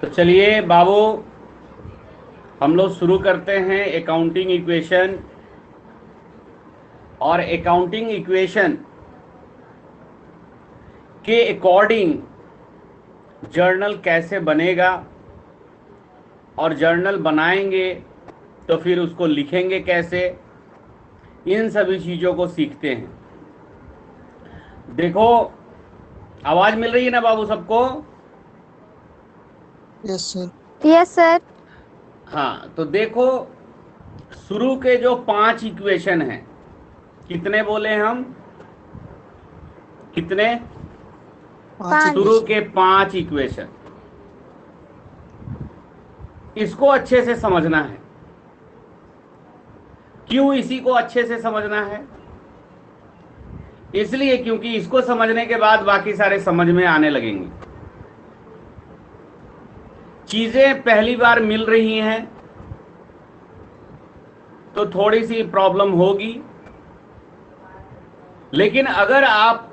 तो चलिए बाबू, हम लोग शुरू करते हैं अकाउंटिंग इक्वेशन। और अकाउंटिंग इक्वेशन के अकॉर्डिंग जर्नल कैसे बनेगा, और जर्नल बनाएंगे तो फिर उसको लिखेंगे कैसे, इन सभी चीज़ों को सीखते हैं। देखो, आवाज़ मिल रही है ना बाबू सबको? Yes sir. Yes sir. हाँ, तो देखो, शुरू के जो 5 इक्वेशन हैं, कितने बोले हम? कितने? पांच 5। शुरू इक्वेशन। के 5 इक्वेशन, इसको अच्छे से समझना है। क्यों इसी को अच्छे से समझना है? इसलिए क्योंकि इसको समझने के बाद बाकी सारे समझ में आने लगेंगे। चीजें पहली बार मिल रही हैं तो थोड़ी सी प्रॉब्लम होगी, लेकिन अगर आप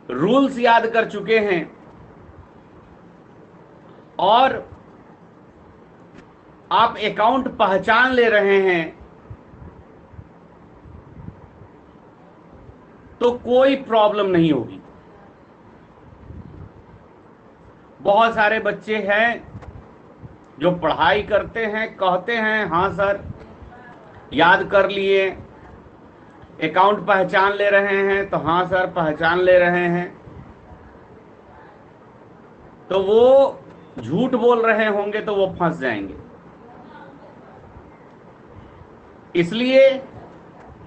रूल्स याद कर चुके हैं और आप अकाउंट पहचान ले रहे हैं तो कोई प्रॉब्लम नहीं होगी। बहुत सारे बच्चे हैं जो पढ़ाई करते हैं, कहते हैं हाँ सर याद कर लिए, अकाउंट पहचान ले रहे हैं, तो हाँ सर पहचान ले रहे हैं, तो वो झूठ बोल रहे होंगे तो वो फंस जाएंगे। इसलिए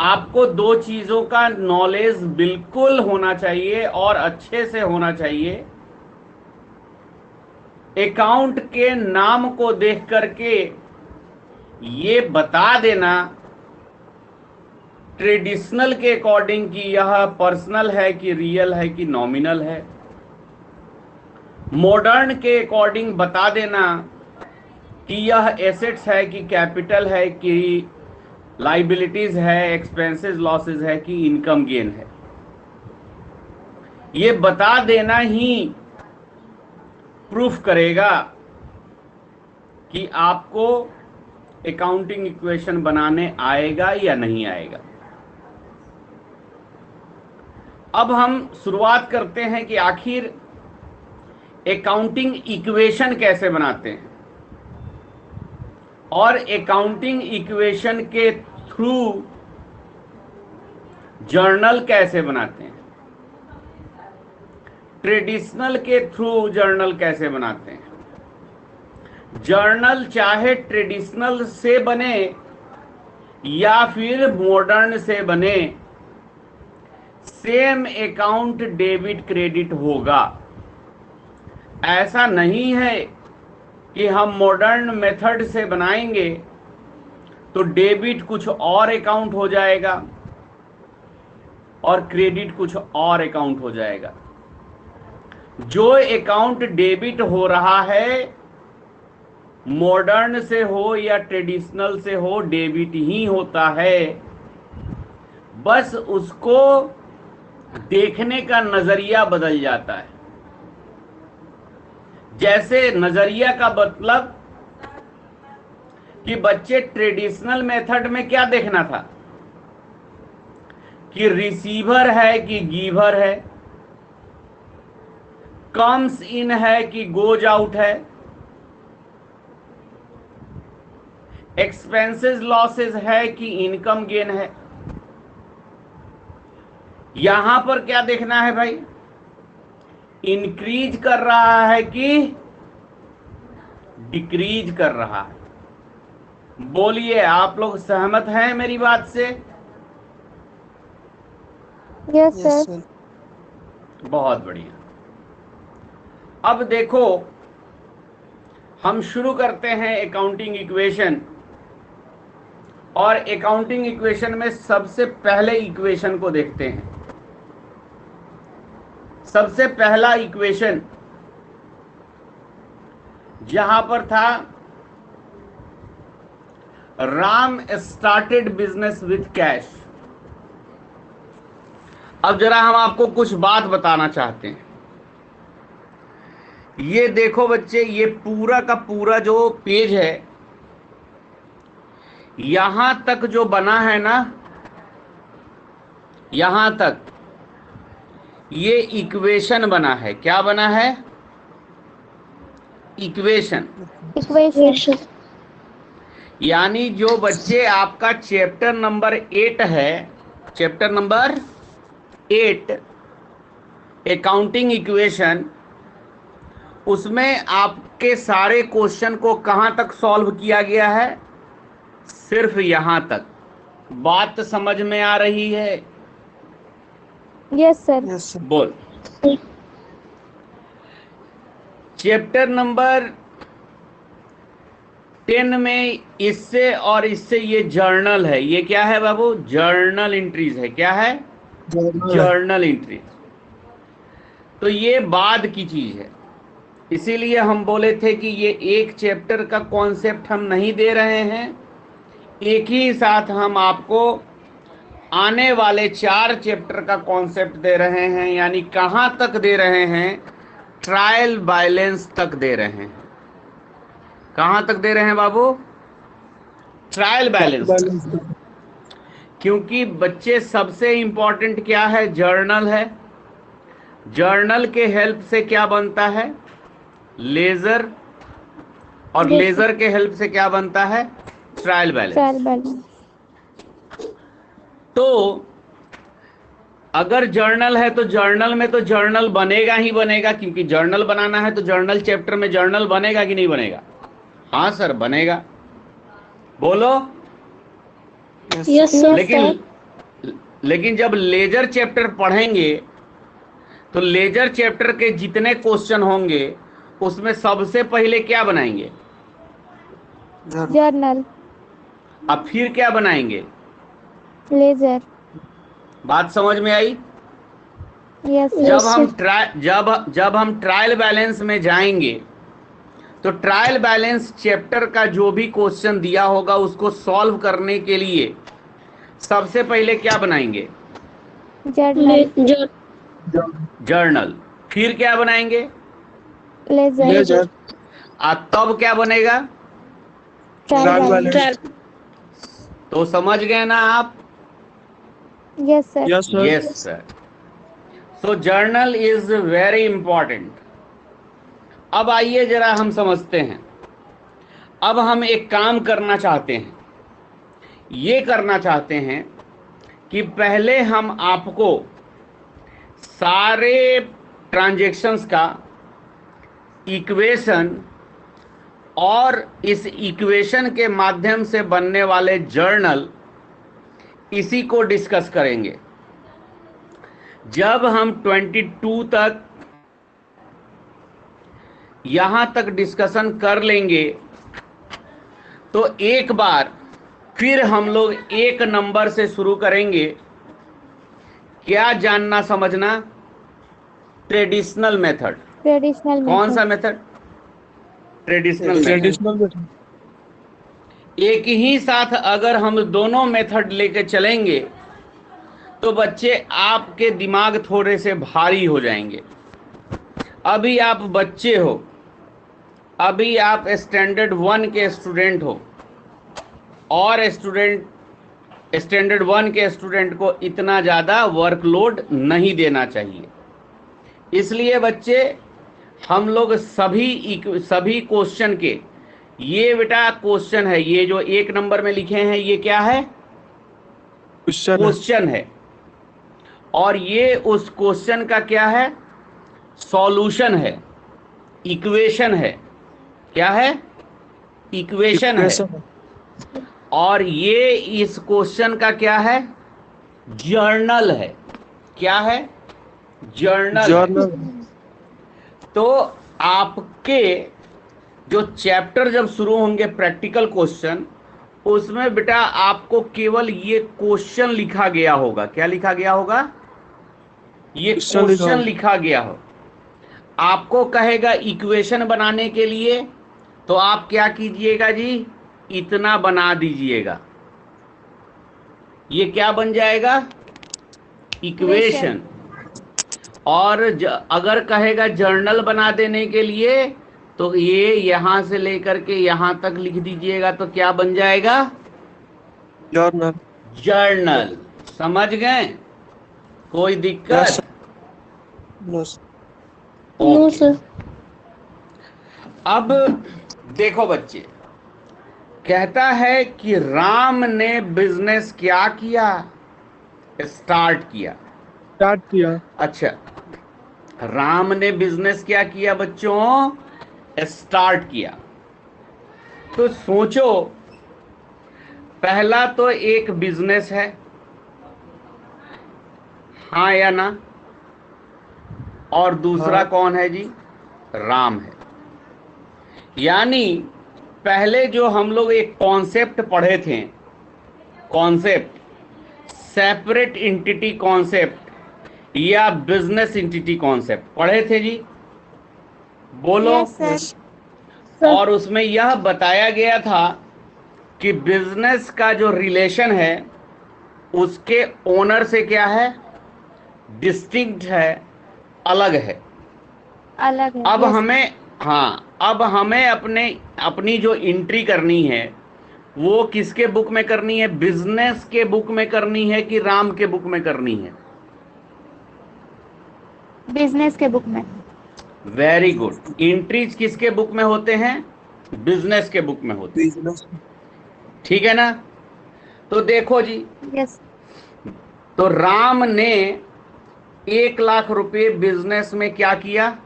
आपको दो चीजों का नॉलेज बिल्कुल होना चाहिए और अच्छे से होना चाहिए। अकाउंट के नाम को देख करके ये बता देना ट्रेडिशनल के अकॉर्डिंग कि यह पर्सनल है कि रियल है कि नॉमिनल है। मॉडर्न के अकॉर्डिंग बता देना कि यह एसेट्स है कि कैपिटल है कि लाइबिलिटीज है, एक्सपेंसेस लॉसेस है कि इनकम गेन है। ये बता देना ही प्रूफ करेगा कि आपको अकाउंटिंग इक्वेशन बनाने आएगा या नहीं आएगा। अब हम शुरुआत करते हैं कि आखिर अकाउंटिंग इक्वेशन कैसे बनाते हैं और अकाउंटिंग इक्वेशन के थ्रू जर्नल कैसे बनाते हैं, ट्रेडिशनल के थ्रू जर्नल कैसे बनाते हैं। जर्नल चाहे ट्रेडिशनल से बने या फिर मॉडर्न से बने, सेम अकाउंट डेबिट क्रेडिट होगा। ऐसा नहीं है कि हम मॉडर्न मेथड से बनाएंगे तो डेबिट कुछ और अकाउंट हो जाएगा और क्रेडिट कुछ और अकाउंट हो जाएगा। जो अकाउंट डेबिट हो रहा है, मॉडर्न से हो या ट्रेडिशनल से हो, डेबिट ही होता है। बस उसको देखने का नजरिया बदल जाता है। जैसे नजरिया का मतलब कि बच्चे ट्रेडिशनल मेथड में क्या देखना था कि रिसीवर है कि गिवर है, कम्स इन है कि गोज आउट है, एक्सपेंसेस लॉसेस है कि इनकम गेन है। यहां पर क्या देखना है भाई? इंक्रीज कर रहा है कि डिक्रीज कर रहा है। बोलिए, आप लोग सहमत हैं मेरी बात से? Yes yes sir. सर। बहुत बढ़िया। अब देखो, हम शुरू करते हैं अकाउंटिंग इक्वेशन। और अकाउंटिंग इक्वेशन में सबसे पहले इक्वेशन को देखते हैं। सबसे पहला इक्वेशन जहां पर था, Ram started business with cash. अब जरा हम आपको कुछ बात बताना चाहते हैं। ये देखो बच्चे, ये पूरा का पूरा जो पेज है, यहां तक जो बना है ना, यहां तक ये इक्वेशन बना है। क्या बना है? इक्वेशन। इक्वेशन। यानी जो बच्चे आपका चैप्टर नंबर 8 है, चैप्टर नंबर 8 अकाउंटिंग इक्वेशन, उसमें आपके सारे क्वेश्चन को कहां तक सॉल्व किया गया है? सिर्फ यहां तक। बात समझ में आ रही है? Yes sir. Yes sir. बोल। चैप्टर नंबर 10 में इससे और इससे ये जर्नल है। ये क्या है बाबू? जर्नल एंट्रीज है। क्या है? Journal entries. तो ये बाद की चीज है, इसीलिए हम बोले थे कि ये एक चैप्टर का कॉन्सेप्ट हम नहीं दे रहे हैं, एक ही साथ हम आपको आने वाले 4 चैप्टर का कॉन्सेप्ट दे रहे हैं। यानी कहां तक दे रहे हैं? ट्रायल बैलेंस तक दे रहे हैं। कहां तक दे रहे हैं बाबू? ट्रायल बैलेंस तक। क्योंकि बच्चे सबसे इंपॉर्टेंट क्या है? जर्नल है। जर्नल के हेल्प से क्या बनता है? लेजर। और Yes, लेजर के हेल्प से क्या बनता है? Trial balance. Trial balance. तो अगर जर्नल है तो जर्नल में तो जर्नल बनेगा ही बनेगा, क्योंकि जर्नल बनाना है तो जर्नल चैप्टर में जर्नल बनेगा कि नहीं बनेगा? हाँ सर, बनेगा। बोलो। Yes sir. लेकिन जब लेजर चैप्टर पढ़ेंगे तो लेजर चैप्टर के जितने क्वेश्चन होंगे उसमें सबसे पहले क्या बनाएंगे? जर्नल। अब फिर क्या बनाएंगे? लेजर। बात समझ में आई? यस जब हम ट्रायल बैलेंस में जाएंगे तो ट्रायल बैलेंस चैप्टर का जो भी क्वेश्चन दिया होगा उसको सॉल्व करने के लिए सबसे पहले क्या बनाएंगे? जर्नल। जर्नल। फिर क्या बनाएंगे? लेजर। तब क्या बनेगा? Trial balance. तो समझ गए ना आप? Yes sir. Yes sir. So journal is very important. अब आइए जरा हम समझते हैं। अब हम एक काम करना चाहते हैं, ये करना चाहते हैं कि पहले हम आपको सारे ट्रांजैक्शंस का इक्वेशन और इस इक्वेशन के माध्यम से बनने वाले जर्नल, इसी को डिस्कस करेंगे। जब हम 22 तक यहां तक डिस्कशन कर लेंगे तो एक बार फिर हम लोग एक नंबर से शुरू करेंगे। क्या जानना समझना? Traditional method. कौन सा मेथड? Traditional method. एक ही साथ अगर हम दोनों मेथड लेके चलेंगे तो बच्चे आपके दिमाग थोड़े से भारी हो जाएंगे। अभी आप बच्चे हो, अभी आप स्टैंडर्ड 1 के स्टूडेंट हो, और स्टैंडर्ड 1 के स्टूडेंट को इतना ज़्यादा वर्कलोड नहीं देना चाहिए। इसलिए बच्चे हम लोग सभी क्वेश्चन के, ये बेटा क्वेश्चन है, ये जो 1 नंबर में लिखे हैं ये क्या है? क्वेश्चन है। और ये उस क्वेश्चन का क्या है? सॉल्यूशन है, इक्वेशन है। क्या है? इक्वेशन है। और ये इस क्वेश्चन का क्या है? जर्नल है। क्या है? जर्नल। तो आपके जो चैप्टर जब शुरू होंगे प्रैक्टिकल क्वेश्चन, उसमें बेटा आपको केवल ये क्वेश्चन लिखा गया होगा। क्या लिखा गया होगा? ये क्वेश्चन लिखा गया हो। आपको कहेगा इक्वेशन बनाने के लिए, तो आप क्या कीजिएगा जी? इतना बना दीजिएगा। ये क्या बन जाएगा? इक्वेशन। और अगर कहेगा जर्नल बना देने के लिए तो ये यहां से लेकर के यहां तक लिख दीजिएगा तो क्या बन जाएगा? जर्नल। जर्नल। समझ गए? कोई दिक्कत? No okay. अब देखो बच्चे, कहता है कि राम ने बिजनेस क्या किया? स्टार्ट किया। स्टार्ट किया। अच्छा, राम ने बिजनेस क्या किया बच्चों? स्टार्ट किया। तो सोचो, पहला तो एक बिजनेस है, हाँ या ना? और दूसरा हाँ। कौन है जी? राम है। यानी पहले जो हम लोग एक कॉन्सेप्ट पढ़े थे, कॉन्सेप्ट सेपरेट एंटिटी कॉन्सेप्ट या बिजनेस एंटिटी कॉन्सेप्ट पढ़े थे जी, बोलो। Yes, sir. और उसमें यह बताया गया था कि बिजनेस का जो रिलेशन है उसके ओनर से क्या है? डिस्टिंक्ट है, अलग है। अलग है। अब Yes. हमें, हाँ, अब हमें अपनी जो एंट्री करनी है वो किसके बुक में करनी है? बिजनेस के बुक में करनी है कि राम के बुक में करनी है? बिजनेस के बुक में। Very good. एंट्रीज किसके बुक में होते हैं? बिजनेस के बुक में होते हैं। बिजनेस। ठीक है ना? तो देखो जी, Yes. तो राम ने 1,00,000 रुपए बिजनेस में क्या किया?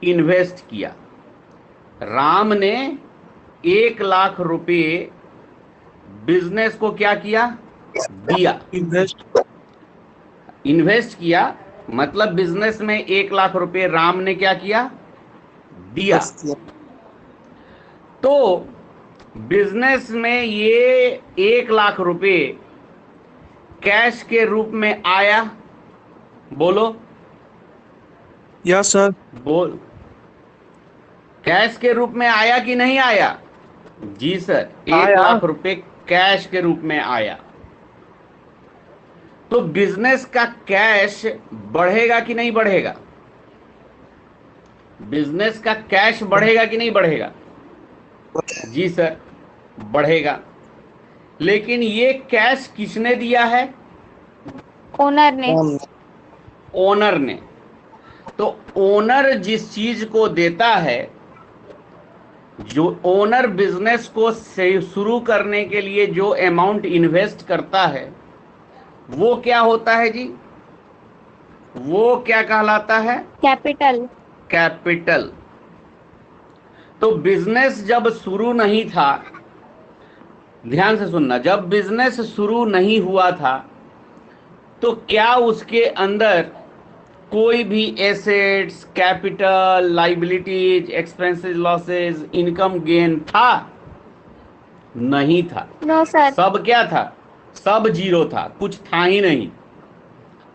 इन्वेस्ट किया। राम ने 1,00,000 रुपए बिजनेस को क्या किया? दिया। इन्वेस्ट किया मतलब बिजनेस में 1,00,000 रुपए राम ने क्या किया? दिया। तो बिजनेस में ये 1,00,000 रुपए कैश के रूप में आया, बोलो। Yes sir. बोल, कैश के रूप में आया कि नहीं आया? जी सर, 1,00,000 रुपए कैश के रूप में आया। तो बिजनेस का कैश बढ़ेगा कि नहीं बढ़ेगा? बिजनेस का कैश बढ़ेगा कि नहीं बढ़ेगा? जी सर, बढ़ेगा। लेकिन ये कैश किसने दिया है? ओनर ने। ओनर ने। तो ओनर जिस चीज को देता है, जो ओनर बिजनेस को शुरू करने के लिए जो अमाउंट इन्वेस्ट करता है वो क्या होता है जी? वो क्या कहलाता है? कैपिटल। कैपिटल। तो बिजनेस जब शुरू नहीं था, ध्यान से सुनना, जब बिजनेस शुरू नहीं हुआ था तो क्या उसके अंदर कोई भी assets, capital, liabilities, expenses, losses, income, gain था? नहीं था। No sir. सब क्या था? सब जीरो था, कुछ था ही नहीं।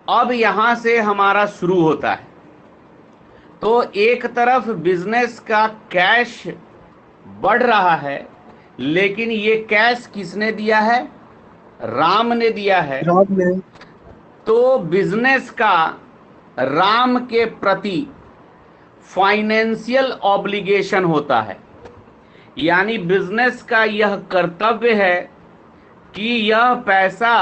अब यहां से हमारा शुरू होता है। तो एक तरफ बिजनेस का कैश बढ़ रहा है, लेकिन ये कैश किसने दिया है? राम ने दिया है। तो बिजनेस का राम के प्रति फाइनेंशियल ऑब्लिगेशन होता है। यानी बिजनेस का यह कर्तव्य है कि यह पैसा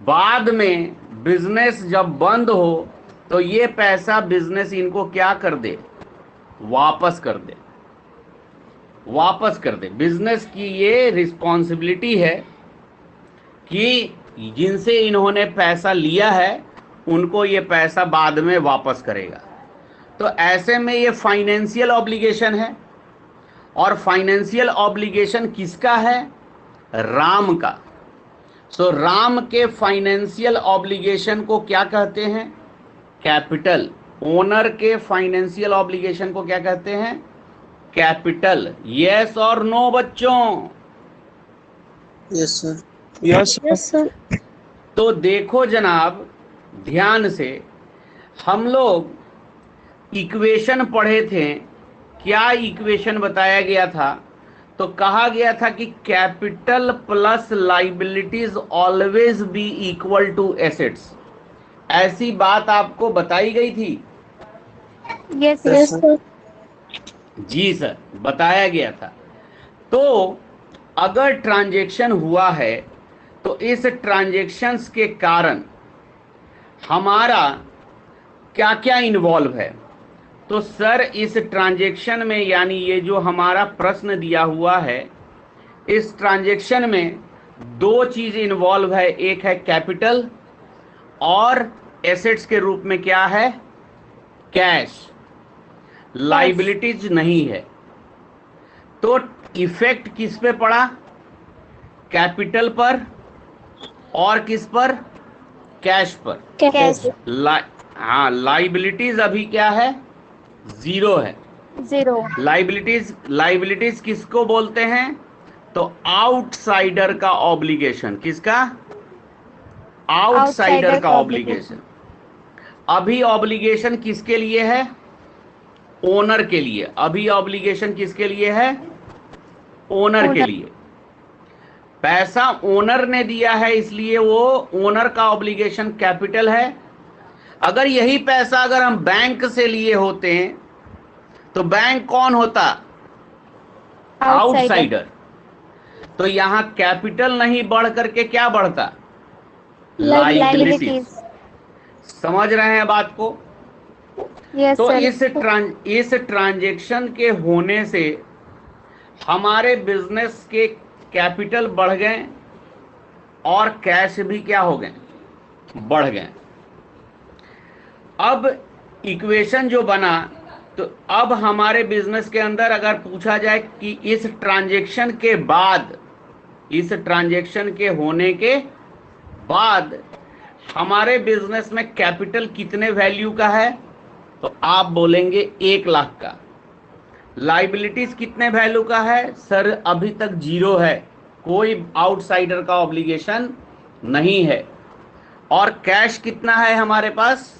बाद में बिजनेस जब बंद हो तो ये पैसा बिजनेस इनको क्या कर दे? वापस कर दे। वापस कर दे। बिजनेस की ये रिस्पॉन्सिबिलिटी है कि जिनसे इन्होंने पैसा लिया है उनको ये पैसा बाद में वापस करेगा। तो ऐसे में ये फाइनेंशियल ऑब्लिगेशन है। और फाइनेंशियल ऑब्लिगेशन किसका है? राम का। सो राम के फाइनेंशियल ऑब्लिगेशन को क्या कहते हैं? कैपिटल। ओनर के फाइनेंशियल ऑब्लिगेशन को क्या कहते हैं? कैपिटल। यस और नो बच्चों? Yes sir. Yes sir. तो देखो जनाब, ध्यान से, हम लोग इक्वेशन पढ़े थे। क्या इक्वेशन बताया गया था? तो कहा गया था कि capital plus liabilities always be equal to assets. ऐसी बात आपको बताई गई थी? Yes Yes, sir. sir. जी सर, बताया गया था। तो अगर ट्रांजैक्शन हुआ है तो इस ट्रांजैक्शंस के कारण हमारा क्या क्या इन्वॉल्व है? तो सर इस ट्रांजैक्शन में, यानी ये जो हमारा प्रश्न दिया हुआ है, इस ट्रांजैक्शन में दो चीज इन्वॉल्व है। एक है कैपिटल और एसेट्स के रूप में क्या है? कैश। लाइबिलिटीज नहीं है। तो इफेक्ट किस पे पड़ा? कैपिटल पर और किस पर? कैश पर। कैश हाँ, लाइबिलिटीज अभी क्या है? जीरो है। जीरो। लाइबिलिटीज किसको बोलते हैं? तो आउटसाइडर का ऑब्लिगेशन। किसका? आउटसाइडर का ऑब्लिगेशन। अभी ऑब्लिगेशन किसके लिए है? ओनर के लिए। अभी ऑब्लिगेशन किसके लिए है? ओनर के लिए। पैसा ओनर ने दिया है, इसलिए वो ओनर का ऑब्लिगेशन कैपिटल है। अगर यही पैसा अगर हम बैंक से लिए होते हैं तो बैंक कौन होता? आउटसाइडर। तो यहां कैपिटल नहीं बढ़ करके क्या बढ़ता? लाइबिलिटीज। समझ रहे हैं बात को? यस तो सर। इस ट्रांजैक्शन के होने से हमारे बिजनेस के कैपिटल बढ़ गए और कैश भी क्या हो गए? बढ़ गए। अब इक्वेशन जो बना, तो अब हमारे बिजनेस के अंदर अगर पूछा जाए कि इस ट्रांजैक्शन के बाद, इस ट्रांजैक्शन के होने के बाद हमारे बिजनेस में कैपिटल कितने वैल्यू का है? तो आप बोलेंगे 1 लाख का। लाइबिलिटीज कितने वैल्यू का है? सर अभी तक जीरो है, कोई आउटसाइडर का ऑब्लिगेशन नहीं है। और कैश कितना है हमारे पास?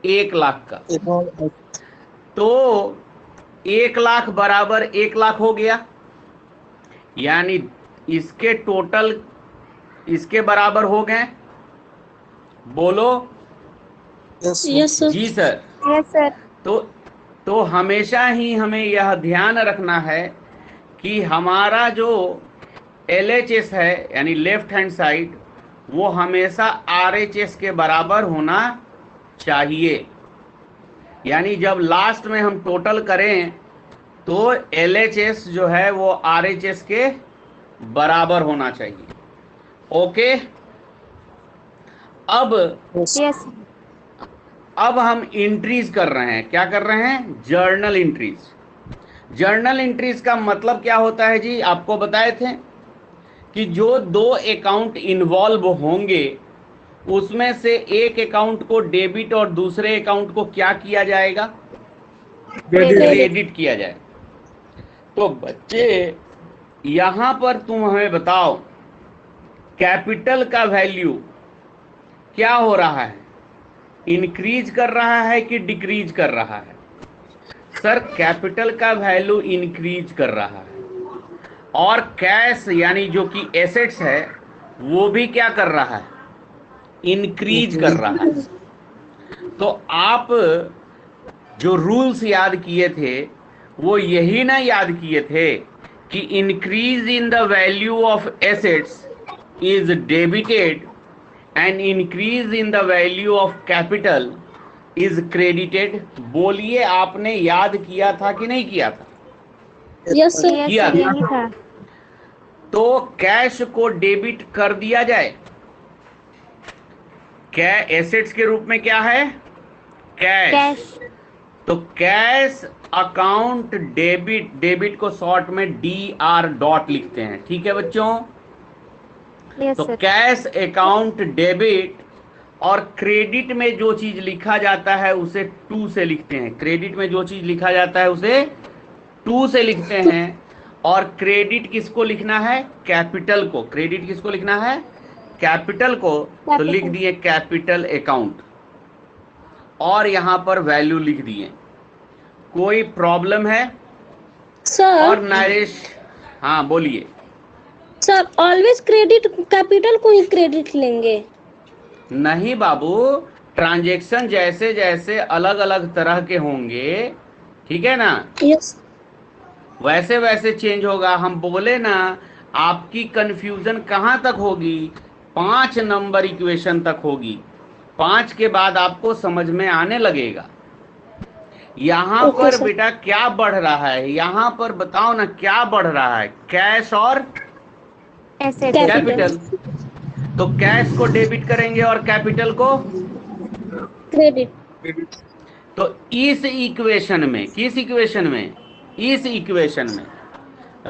1 लाख का। तो 1 लाख बराबर 1 लाख हो गया, यानी इसके टोटल इसके बराबर हो गए। बोलो। Yes, sir. जी सर। Yes sir. तो हमेशा ही हमें यह ध्यान रखना है कि हमारा जो LHS है, यानी लेफ्ट हैंड साइड, वो हमेशा RHS के बराबर होना चाहिए। यानी जब लास्ट में हम टोटल करें तो LHS जो है वो RHS के बराबर होना चाहिए। ओके। यस। अब हम एंट्रीज कर रहे हैं। क्या कर रहे हैं? Journal entries. जर्नल एंट्रीज का मतलब क्या होता है जी? आपको बताए थे कि जो दो अकाउंट इन्वॉल्व होंगे उसमें से एक अकाउंट को डेबिट और दूसरे अकाउंट को क्या किया जाएगा? क्रेडिट किया जाए। तो बच्चे यहां पर तुम हमें बताओ, कैपिटल का वैल्यू क्या हो रहा है? इंक्रीज कर रहा है कि डिक्रीज कर रहा है? सर कैपिटल का वैल्यू इंक्रीज कर रहा है, और कैश यानी जो कि एसेट्स है वो भी क्या कर रहा है? इंक्रीज कर रहा है। तो आप जो रूल्स याद किए थे वो यही ना याद किए थे कि increase in the value of assets is debited and increase in the value of capital is credited. बोलिए, आपने याद किया था कि नहीं किया था? Yes, sir. किया था। यही था। तो कैश को डेबिट कर दिया जाए। क्या एसेट्स के रूप में क्या है? कैश। तो कैश अकाउंट डेबिट, डेबिट को शॉर्ट में DR डॉट लिखते हैं। ठीक है बच्चों? यस तो सर। कैश अकाउंट डेबिट, और क्रेडिट में जो चीज लिखा जाता है उसे 2 से लिखते हैं। क्रेडिट में जो चीज लिखा जाता है उसे 2 से लिखते हैं। और क्रेडिट किसको लिखना है? कैपिटल को। क्रेडिट किसको लिखना है? कैपिटल को। तो लिख दिए कैपिटल अकाउंट, और यहां पर वैल्यू लिख दिए। कोई प्रॉब्लम है? और Sir, नरेश, हाँ बोलिए। sir, always credit capital को ही क्रेडिट लेंगे। नहीं बाबू, ट्रांजैक्शन जैसे जैसे अलग अलग तरह के होंगे, ठीक है ना, यस वैसे वैसे चेंज होगा। हम बोले ना, आपकी कंफ्यूजन कहां तक होगी? 5 नंबर इक्वेशन तक होगी। 5 के बाद आपको समझ में आने लगेगा। यहां ओके पर सर बेटा क्या बढ़ रहा है? यहां पर बताओ ना क्या बढ़ रहा है? कैश और एसेट। Capital capital. तो कैश को डेबिट करेंगे और कैपिटल को। क्रेडिट तो इस इक्वेशन में, किस इक्वेशन में? इस इक्वेशन में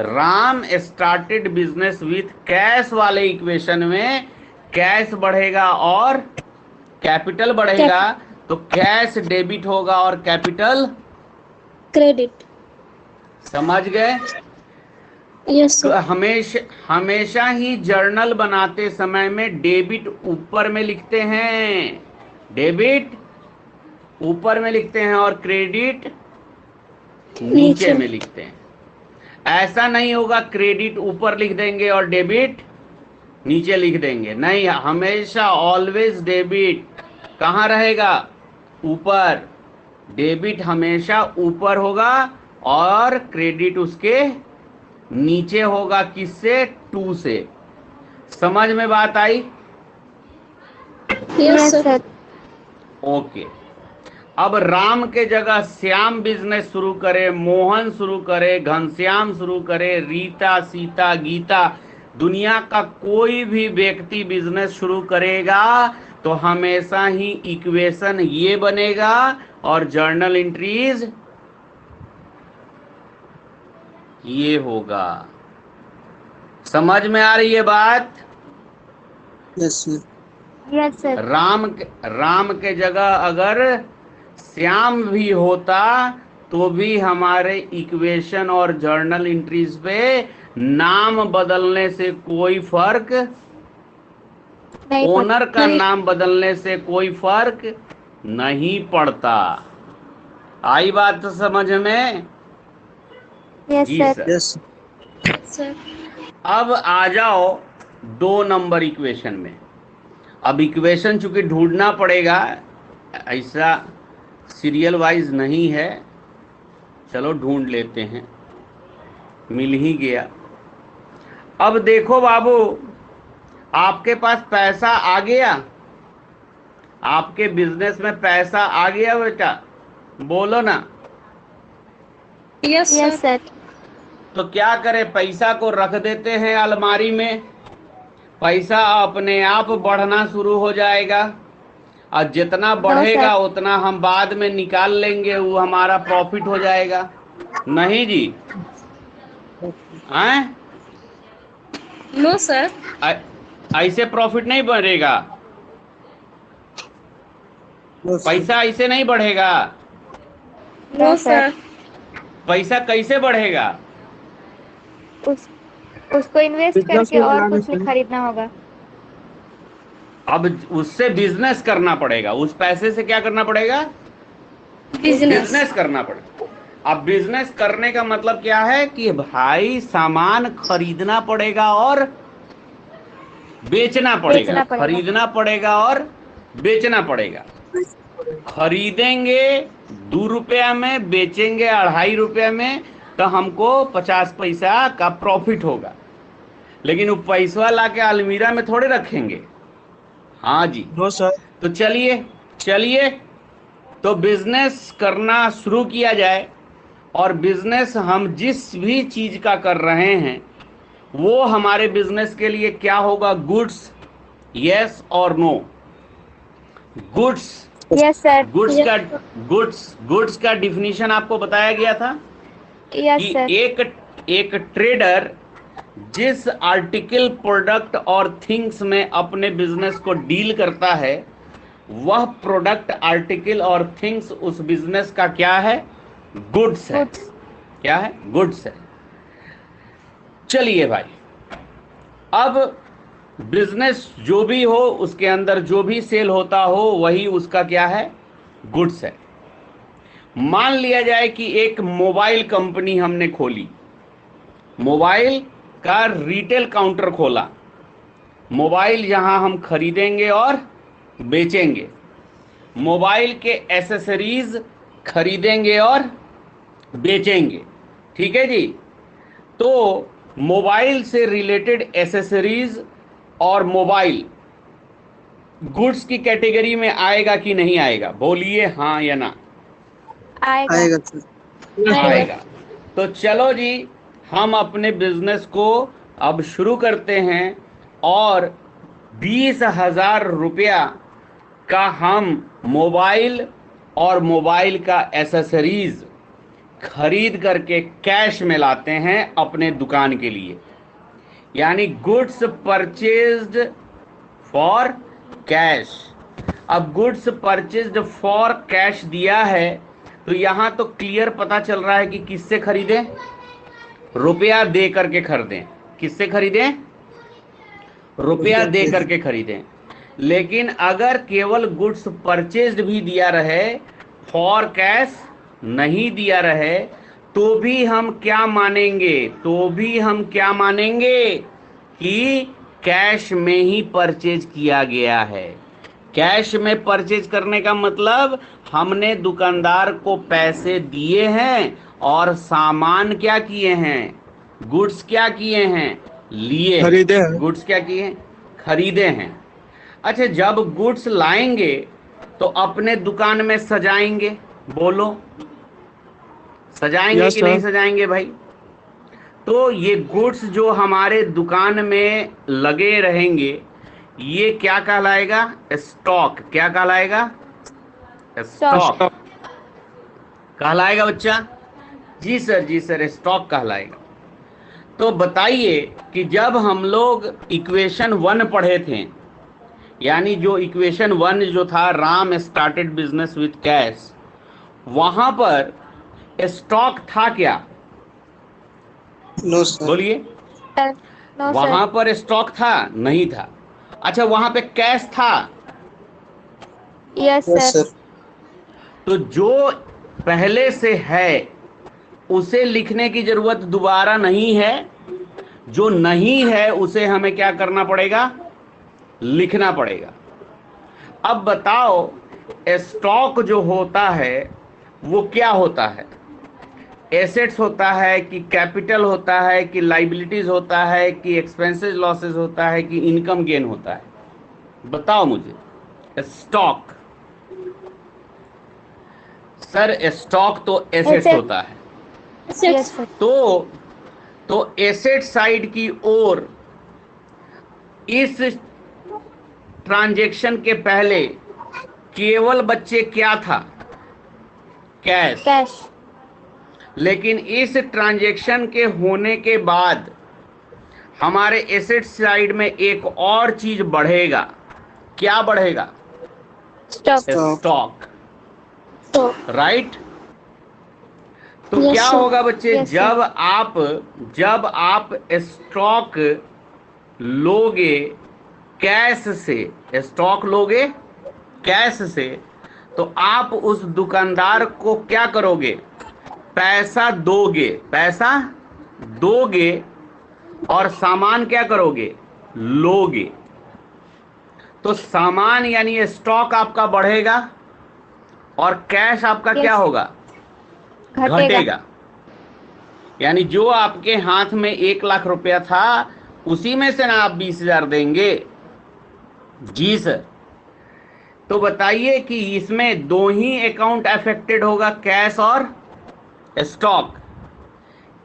Ram started business with cash वाले इक्वेशन में कैश बढ़ेगा और कैपिटल बढ़ेगा। तो कैश डेबिट होगा और कैपिटल क्रेडिट समझ गए? यस सर हमेशा हमेशा ही जर्नल बनाते समय में डेबिट ऊपर में लिखते हैं, डेबिट ऊपर में लिखते हैं और क्रेडिट नीचे में लिखते हैं। ऐसा नहीं होगा क्रेडिट ऊपर लिख देंगे और डेबिट नीचे लिख देंगे, नहीं, हमेशा ऑलवेज डेबिट कहाँ रहेगा? ऊपर। डेबिट हमेशा ऊपर होगा और क्रेडिट उसके नीचे होगा। किससे? 2 से। समझ में बात आई? Yes yes sir sir. Okay. अब राम के जगह श्याम बिजनेस शुरू करे, मोहन शुरू करे, घनश्याम शुरू करे, रीता, सीता, गीता, दुनिया का कोई भी व्यक्ति बिजनेस शुरू करेगा तो हमेशा ही इक्वेशन ये बनेगा और जर्नल एंट्रीज ये होगा। समझ में आ रही है बात? Yes sir yes sir. Ram के जगह अगर श्याम भी होता तो भी हमारे इक्वेशन और जर्नल एंट्रीज पे नाम बदलने से कोई फर्क, नहीं ओनर का नहीं। नाम बदलने से कोई फर्क नहीं पड़ता। आई बात तो समझ में? यस जी सर। सर। यस सर अब आ जाओ 2 नंबर इक्वेशन में। अब इक्वेशन चूंकि ढूंढना पड़ेगा, ऐसा सीरियल वाइज नहीं है, चलो ढूंढ लेते हैं, मिल ही गया। अब देखो बाबू, आपके पास पैसा आ गया, आपके बिजनेस में पैसा आ गया बेटा, बोलो ना। Yes yes sir sir. तो क्या करें? पैसा को रख देते हैं अलमारी में, पैसा अपने आप बढ़ना शुरू हो जाएगा और जितना बढ़ेगा उतना हम बाद में निकाल लेंगे, वो हमारा प्रॉफिट हो जाएगा। नहीं जी? हैं? नो सर ऐसे प्रॉफिट नहीं बढ़ेगा, पैसा ऐसे नहीं बढ़ेगा। नो सर पैसा कैसे बढ़ेगा? उसको इन्वेस्ट करके और कुछ खरीदना होगा। अब उससे बिजनेस करना पड़ेगा, उस पैसे से क्या करना पड़ेगा? बिजनेस करना पड़ेगा। अब बिजनेस करने का मतलब क्या है कि भाई सामान खरीदना पड़ेगा और बेचना पड़ेगा, खरीदना पड़ेगा और बेचना पड़ेगा। खरीदेंगे 2 रुपया में, बेचेंगे 2.5 रुपया में, तो हमको 50 पैसा का प्रॉफिट होगा। लेकिन वो पैसा लाके अलमीरा में थोड़े रखेंगे। हाँ जी। नो सर तो चलिए तो बिजनेस करना शुरू किया जाए। और बिजनेस हम जिस भी चीज का कर रहे हैं वो हमारे बिजनेस के लिए क्या होगा? गुड्स, यस और no? Goods, yes sir. Goods का डिफिनीशन आपको बताया गया था यस कि सर। एक ट्रेडर जिस आर्टिकल, प्रोडक्ट और थिंग्स में अपने बिजनेस को डील करता है, वह प्रोडक्ट, आर्टिकल और थिंग्स उस बिजनेस का क्या है? गुड्स है। क्या है? गुड्स है। चलिए भाई, अब बिजनेस जो भी हो उसके अंदर जो भी सेल होता हो वही उसका क्या है? गुड्स है। मान लिया जाए कि एक मोबाइल कंपनी हमने खोली, मोबाइल का रिटेल काउंटर खोला, मोबाइल जहां हम खरीदेंगे और बेचेंगे। मोबाइल के एसेसरीज खरीदेंगे और बेचेंगे। ठीक है जी। तो मोबाइल से रिलेटेड एसेसरीज और मोबाइल गुड्स की कैटेगरी में आएगा कि नहीं आएगा? बोलिए हाँ या ना। आएगा आएगा। आएगा। तो चलो जी, हम अपने बिजनेस को अब शुरू करते हैं और 20,000 रुपया का हम मोबाइल और मोबाइल का एसेसरीज खरीद करके कैश में लाते हैं अपने दुकान के लिए, यानी गुड्स परचेज्ड फॉर कैश। अब गुड्स परचेज्ड फॉर कैश दिया है तो यहां तो क्लियर पता चल रहा है कि किससे खरीदें? रुपया दे करके खरीदें। किससे खरीदें? रुपया दे करके खरीदें। लेकिन अगर केवल गुड्स परचेज्ड भी दिया रहे, फॉर कैश नहीं दिया रहे, तो भी हम क्या मानेंगे? तो भी हम क्या मानेंगे कि कैश में ही परचेज किया गया है। कैश में परचेज करने का मतलब हमने दुकानदार को पैसे दिए हैं और सामान क्या किए हैं? गुड्स क्या किए हैं? लिए। खरीदे हैं। गुड्स क्या किए हैं? खरीदे हैं। अच्छा, जब गुड्स लाएंगे तो अपने दुकान में सजाएंगे। बोलो, सजाएंगे Yes, कि नहीं sir. सजाएंगे भाई? तो ये गुड्स जो हमारे दुकान में लगे रहेंगे, ये क्या कहलाएगा? स्टॉक। क्या कहलाएगा? स्टॉक कहलाएगा बच्चा। जी सर, जी सर, स्टॉक कहलाएगा। तो बताइए कि जब हम लोग इक्वेशन 1 पढ़े थे, यानी जो इक्वेशन 1 जो था, Ram started business with cash, वहां पर स्टॉक था क्या? No sir. बोलिए। नो वहां सर। पर स्टॉक था? नहीं था। अच्छा, वहां पे कैश था? Yes yes sir. सर। तो जो पहले से है उसे लिखने की जरूरत दोबारा नहीं है, जो नहीं है उसे हमें क्या करना पड़ेगा? लिखना पड़ेगा। अब बताओ, स्टॉक जो होता है वो क्या होता है? एसेट्स होता है कि कैपिटल होता है कि लाइबिलिटीज होता है कि एक्सपेंसेस लॉसेस होता है कि इनकम गेन होता है? बताओ मुझे। स्टॉक सर, स्टॉक तो एसेट्स Asset. होता है। Yes sir. तो एसेट साइड की ओर इस ट्रांजैक्शन के पहले केवल बच्चे क्या था? कैश। कैश। लेकिन इस ट्रांजैक्शन के होने के बाद हमारे एसेट साइड में एक और चीज बढ़ेगा। क्या बढ़ेगा? स्टॉक। स्टॉक। राइट। तो Yes, क्या sir. होगा बच्चे? Yes, sir. जब आप स्टॉक लोगे कैश से, स्टॉक लोगे कैश से, तो आप उस दुकानदार को क्या करोगे? पैसा दोगे। पैसा दोगे और सामान क्या करोगे? लोगे। तो सामान यानी स्टॉक आपका बढ़ेगा और कैश आपका Yes. क्या होगा? घटेगा। यानी जो आपके हाथ में 1,00,000 रुपया था, उसी में से ना आप 20,000 देंगे? जी सर। तो बताइए कि इसमें दो ही अकाउंट अफेक्टेड होगा, कैश और स्टॉक।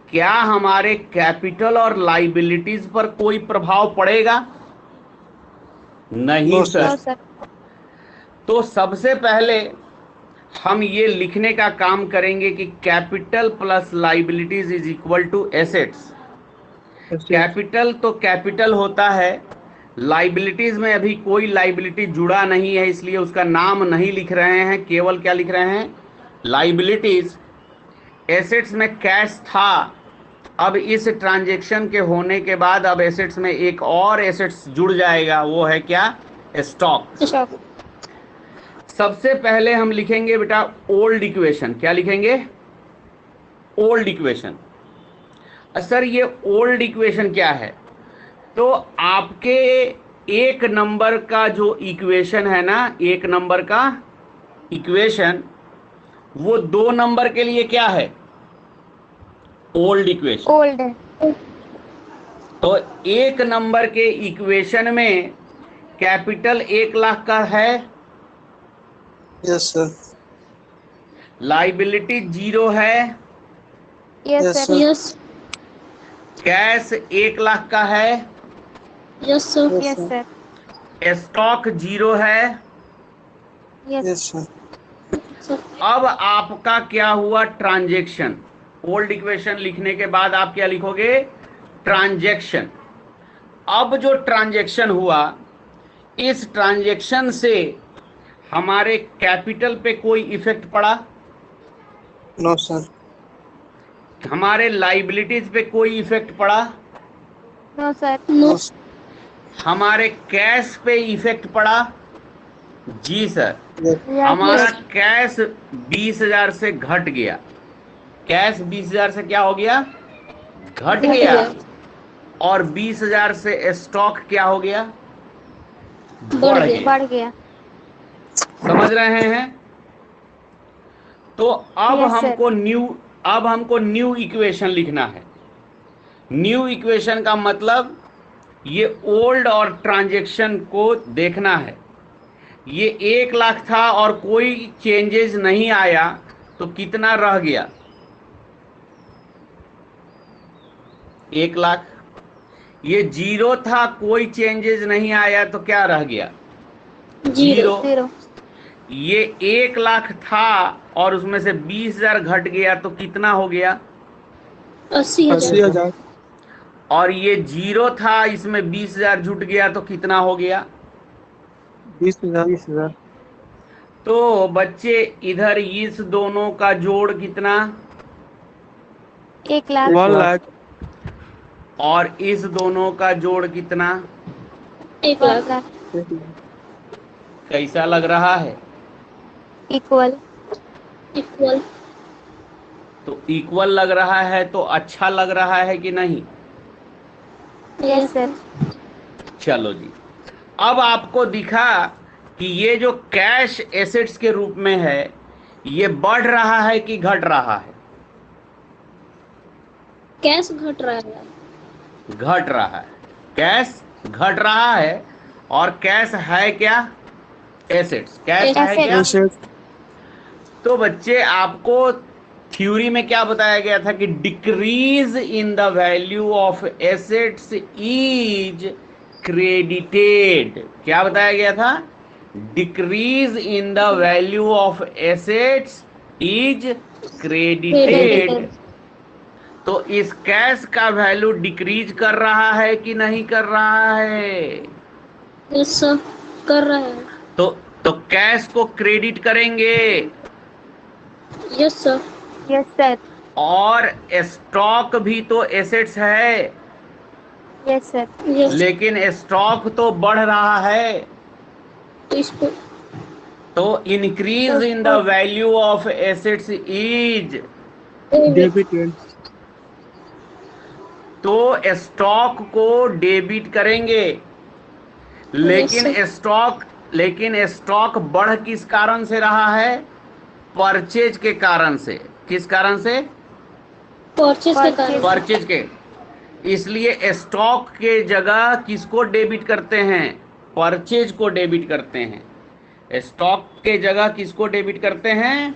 क्या हमारे कैपिटल और लाइबिलिटीज पर कोई प्रभाव पड़ेगा? नहीं नो सर। No sir. तो सबसे पहले हम ये लिखने का काम करेंगे कि capital plus liabilities is equal to assets. Capital तो कैपिटल होता है, लाइबिलिटीज में अभी कोई लाइबिलिटी जुड़ा नहीं है, इसलिए उसका नाम नहीं लिख रहे हैं, केवल क्या लिख रहे हैं? लाइबिलिटीज। एसेट्स में कैश था, अब इस ट्रांजैक्शन के होने के बाद अब एसेट्स में एक और एसेट्स जुड़ जाएगा, वो है क्या? स्टॉक। स्टॉक। सबसे पहले हम लिखेंगे बेटा ओल्ड इक्वेशन। क्या लिखेंगे? Old equation. सर ये ओल्ड इक्वेशन क्या है? तो आपके 1 नंबर का जो इक्वेशन है ना, 1 नंबर का इक्वेशन वो 2 नंबर के लिए क्या है? Old equation. ओल्ड है। तो 1 नंबर के इक्वेशन में कैपिटल 1 लाख का है, यस सर। लाइबिलिटी 0 है, yes yes sir. Sir. Yes cash 1 lakh का है, yes sir. Yes yes sir. Sir. Stock 0 है। Yes yes sir. अब आपका क्या हुआ? ट्रांजैक्शन। ओल्ड इक्वेशन लिखने के बाद आप क्या लिखोगे? ट्रांजैक्शन। अब जो ट्रांजैक्शन हुआ, इस ट्रांजैक्शन से हमारे कैपिटल पे कोई इफेक्ट पड़ा? No sir. हमारे लाइबिलिटीज पे कोई इफेक्ट पड़ा? No sir. नो हमारे कैश पे इफेक्ट पड़ा? जी सर। सर। हमारा यस कैश 20,000 से घट गया। कैश 20,000 से क्या हो गया? घट गया। और 20,000 से स्टॉक क्या हो गया? बढ़ गया। बढ़ गया। समझ रहे हैं? तो Yes, sir. अब हमको न्यू इक्वेशन लिखना है। न्यू इक्वेशन का मतलब ये ओल्ड और ट्रांजैक्शन को देखना है। ये 1 लाख था और कोई चेंजेस नहीं आया, तो कितना रह गया? 1 लाख। ये 0 था, कोई चेंजेस नहीं आया, तो क्या रह गया? 0। 0। ये 1 लाख था और उसमें से 20,000 घट गया, तो कितना हो गया? 80,000। और ये 0 था, इसमें 20,000 जुट गया, तो कितना हो गया? 20,000। तो बच्चे इधर इस दोनों का जोड़ कितना? 1 लाख। 1 लाख। और इस दोनों का जोड़ कितना? 1 लाख। कैसा लग रहा है? इक्वल। तो इक्वल लग रहा है, तो अच्छा लग रहा है कि नहीं? Yes sir. चलो जी। अब आपको दिखा कि ये जो कैश एसेट्स के रूप में है, ये बढ़ रहा है कि घट रहा है? कैश घट रहा है। घट रहा है। कैश घट रहा है। और कैश है क्या? एसेट्स। कैश है क्या? Assets. तो बच्चे आपको थ्योरी में क्या बताया गया था कि decrease in the value of assets is credited. क्या बताया गया था? Decrease in the value of assets is credited. तो इस कैश का वैल्यू डिक्रीज कर रहा है कि नहीं कर रहा है? यस सर, कर रहा है। तो कैश को क्रेडिट करेंगे। Yes sir. Yes sir. और स्टॉक भी तो एसेट्स है। Yes sir. लेकिन स्टॉक तो बढ़ रहा है। इसको तो increase in the value of assets is debited. तो स्टॉक को डेबिट करेंगे। लेकिन स्टॉक बढ़ किस कारण से रहा है? परचेज के कारण से। किस कारण से? परचेज के कारण। परचेज के। इसलिए स्टॉक के जगह किसको डेबिट करते हैं? परचेज को डेबिट करते हैं। स्टॉक के जगह किसको डेबिट करते हैं?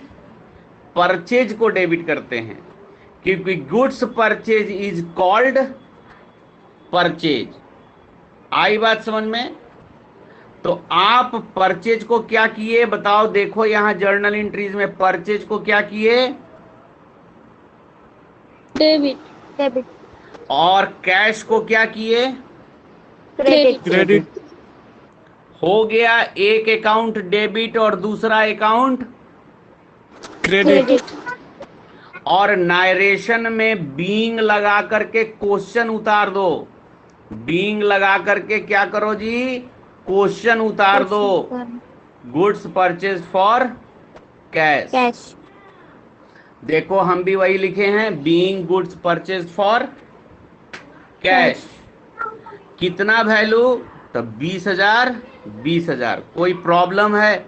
परचेज को डेबिट करते हैं, क्योंकि goods purchase is called purchase. आई बात समझ में? तो आप परचेज को क्या किए बताओ? देखो यहां जर्नल एंट्रीज में परचेज को क्या किए? डेबिट। और कैश को क्या किए? क्रेडिट। हो गया एक अकाउंट डेबिट और दूसरा अकाउंट क्रेडिट। और नारेशन में बीइंग लगा करके क्वेश्चन उतार दो। बीइंग लगा करके क्या करो जी? क्वेश्चन उतार दो। Goods purchase for cash. देखो हम भी वही लिखे हैं, being goods purchase for cash. कितना वैल्यू? तो 20,000। 20,000। कोई प्रॉब्लम है?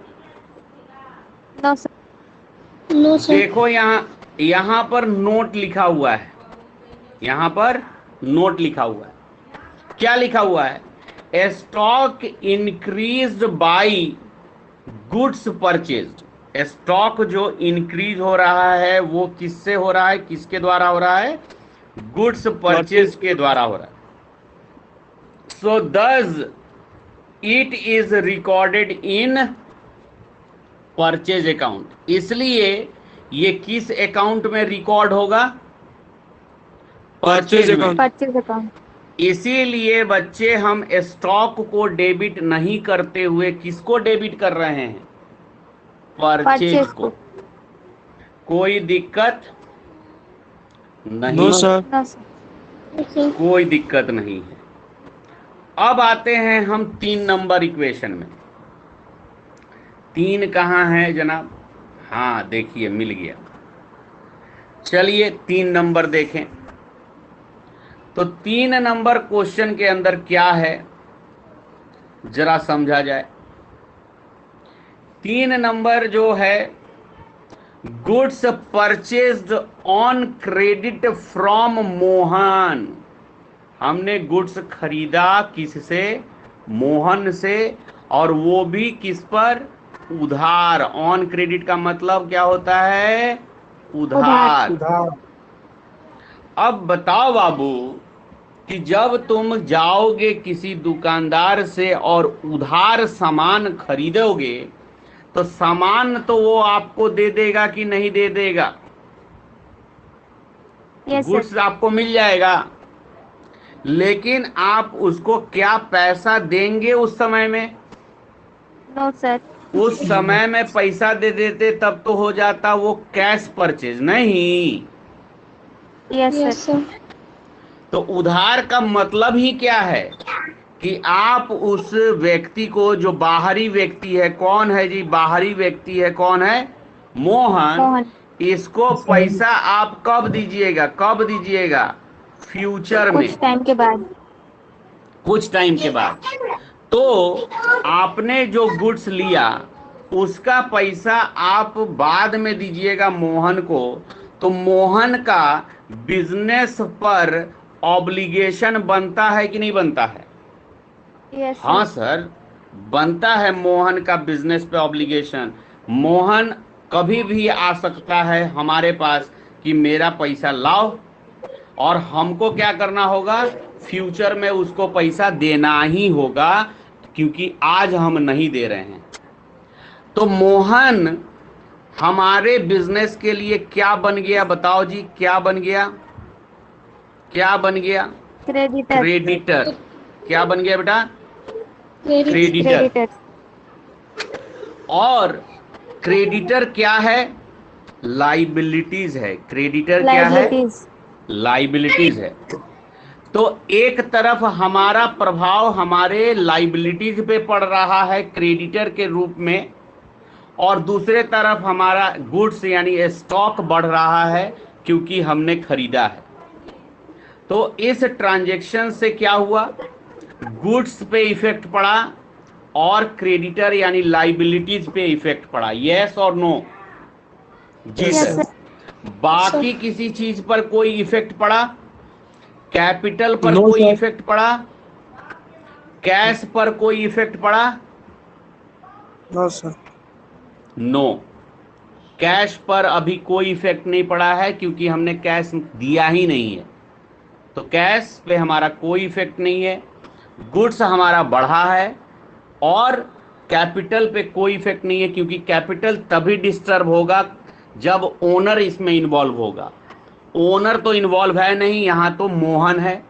No, sir. No, sir. देखो यहाँ पर नोट लिखा हुआ है, यहाँ पर नोट लिखा हुआ है। क्या लिखा हुआ है? Stock increased by goods purchased. Stock जो इंक्रीज हो रहा है वो किससे हो रहा है, किसके द्वारा हो रहा है? गुड्स परचेज के द्वारा हो रहा है। So thus it is recorded in purchase account. इसलिए ये किस अकाउंट में रिकॉर्ड होगा? परचेज में। Purchase account. इसीलिए बच्चे हम स्टॉक को डेबिट नहीं करते हुए किसको डेबिट कर रहे हैं? परचेज Purchase को। कोई दिक्कत नहीं? No sir. No, sir. Okay. कोई दिक्कत नहीं है। अब आते हैं हम 3 नंबर इक्वेशन में। 3 कहाँ है जनाब? हाँ देखिए मिल गया। चलिए 3 नंबर देखें। तो 3 नंबर क्वेश्चन के अंदर क्या है जरा समझा जाए। 3 नंबर जो है, goods purchased on credit from Mohan. हमने गुड्स खरीदा किससे? मोहन से, और वो भी किस पर? उधार। ऑन क्रेडिट का मतलब क्या होता है? उधार। उधार। अब बताओ बाबू कि जब तुम जाओगे किसी दुकानदार से और उधार सामान खरीदोगे तो सामान तो वो आपको दे देगा कि नहीं दे देगा? Yes, sir. गुड्स आपको मिल जाएगा, लेकिन आप उसको क्या पैसा देंगे उस समय में? No, sir. उस समय में पैसा दे देते तब तो हो जाता वो कैश परचेज, नहीं? Yes, Yes, sir. sir. तो उधार का मतलब ही क्या है कि आप उस व्यक्ति को, जो बाहरी व्यक्ति है, कौन है जी? बाहरी व्यक्ति है, कौन है? मोहन। मोहन. इसको पैसा आप कब दीजिएगा? कब दीजिएगा? फ्यूचर में, कुछ टाइम के बाद. कुछ टाइम के बाद। तो आपने जो गुड्स लिया उसका पैसा आप बाद में दीजिएगा मोहन को, तो मोहन का बिजनेस पर ऑब्लिगेशन बनता है कि नहीं बनता है? Yes, sir. हाँ सर, बनता है मोहन का बिजनेस पे ऑब्लिगेशन। मोहन कभी भी आ सकता है हमारे पास कि मेरा पैसा लाओ, और हमको क्या करना होगा? फ्यूचर में उसको पैसा देना ही होगा, क्योंकि आज हम नहीं दे रहे हैं। तो मोहन हमारे बिजनेस के लिए क्या बन गया? बताओ जी, क्या बन गया? क्या बन गया? Creditor. क्रेडिटर। क्या बन गया बेटा? Credit. क्रेडिटर। Creditor. और क्रेडिटर क्या है? लाइबिलिटीज है। क्रेडिटर क्या है? Liabilities. लाइबिलिटीज है। तो एक तरफ हमारा प्रभाव हमारे लाइबिलिटीज पे पड़ रहा है क्रेडिटर के रूप में, और दूसरे तरफ हमारा गुड्स यानी स्टॉक बढ़ रहा है क्योंकि हमने खरीदा है। तो इस ट्रांजैक्शन से क्या हुआ? गुड्स पे इफेक्ट पड़ा और क्रेडिटर यानी लाइबिलिटीज पे इफेक्ट पड़ा। यस और नो? जी Yes, सर। sir. बाकी किसी चीज पर कोई इफेक्ट पड़ा? कैपिटल पर No, कोई sir. इफेक्ट पड़ा? कैश पर कोई इफेक्ट पड़ा? No sir. नो। कैश पर अभी कोई इफेक्ट नहीं पड़ा है क्योंकि हमने कैश दिया ही नहीं है, तो कैश पे हमारा कोई इफेक्ट नहीं है। गुड्स हमारा बढ़ा है और कैपिटल पे कोई इफेक्ट नहीं है, क्योंकि कैपिटल तभी डिस्टर्ब होगा जब ओनर इसमें इन्वॉल्व होगा। ओनर तो इन्वॉल्व है नहीं, यहाँ तो मोहन है।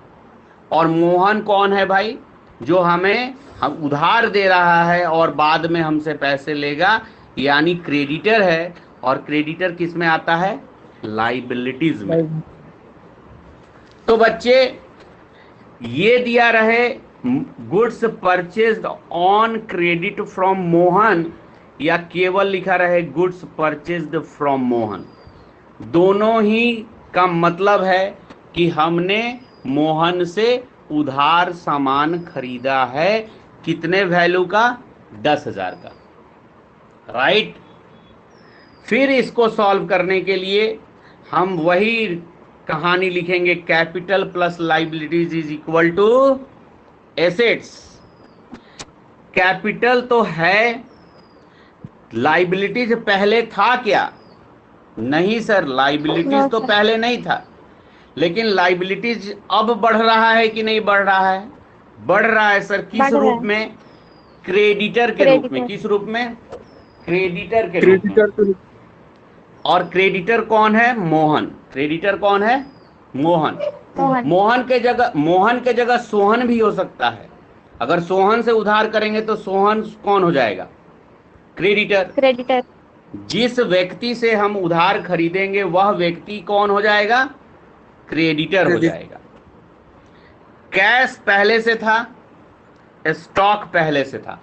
और मोहन कौन है भाई? जो हमें हम उधार दे रहा है और बाद में हमसे पैसे लेगा, यानी क्रेडिटर है। और क्रेडिटर किस में आता है? लाइबिलिटीज में। तो बच्चे ये दिया रहे goods purchased on credit from Mohan, या केवल लिखा रहे गुड्स परचेज्ड फ्रॉम मोहन, दोनों ही का मतलब है कि हमने मोहन से उधार सामान खरीदा है। कितने वैल्यू का? 10,000 का। राइट? फिर इसको सॉल्व करने के लिए हम वही कहानी लिखेंगे, capital plus liabilities is equal to assets. Capital तो है, लाइबिलिटीज पहले था क्या? नहीं सर, लाइबिलिटीज No, तो sir. पहले नहीं था, लेकिन लाइबिलिटीज अब बढ़ रहा है कि नहीं बढ़ रहा है? बढ़ रहा है सर। किस बढ़ रहा रूप है। में? क्रेडिटर के रूप में। किस रूप में? क्रेडिटर के रूप में। क्रेडिटर और क्रेडिटर कौन है? मोहन। क्रेडिटर कौन है? मोहन। मोहन। मोहन के जगह सोहन भी हो सकता है। अगर सोहन से उधार करेंगे तो सोहन कौन हो जाएगा? क्रेडिटर। क्रेडिटर। जिस व्यक्ति से हम उधार खरीदेंगे वह व्यक्ति कौन हो जाएगा? क्रेडिटर हो जाएगा। कैश पहले से था, स्टॉक पहले से था।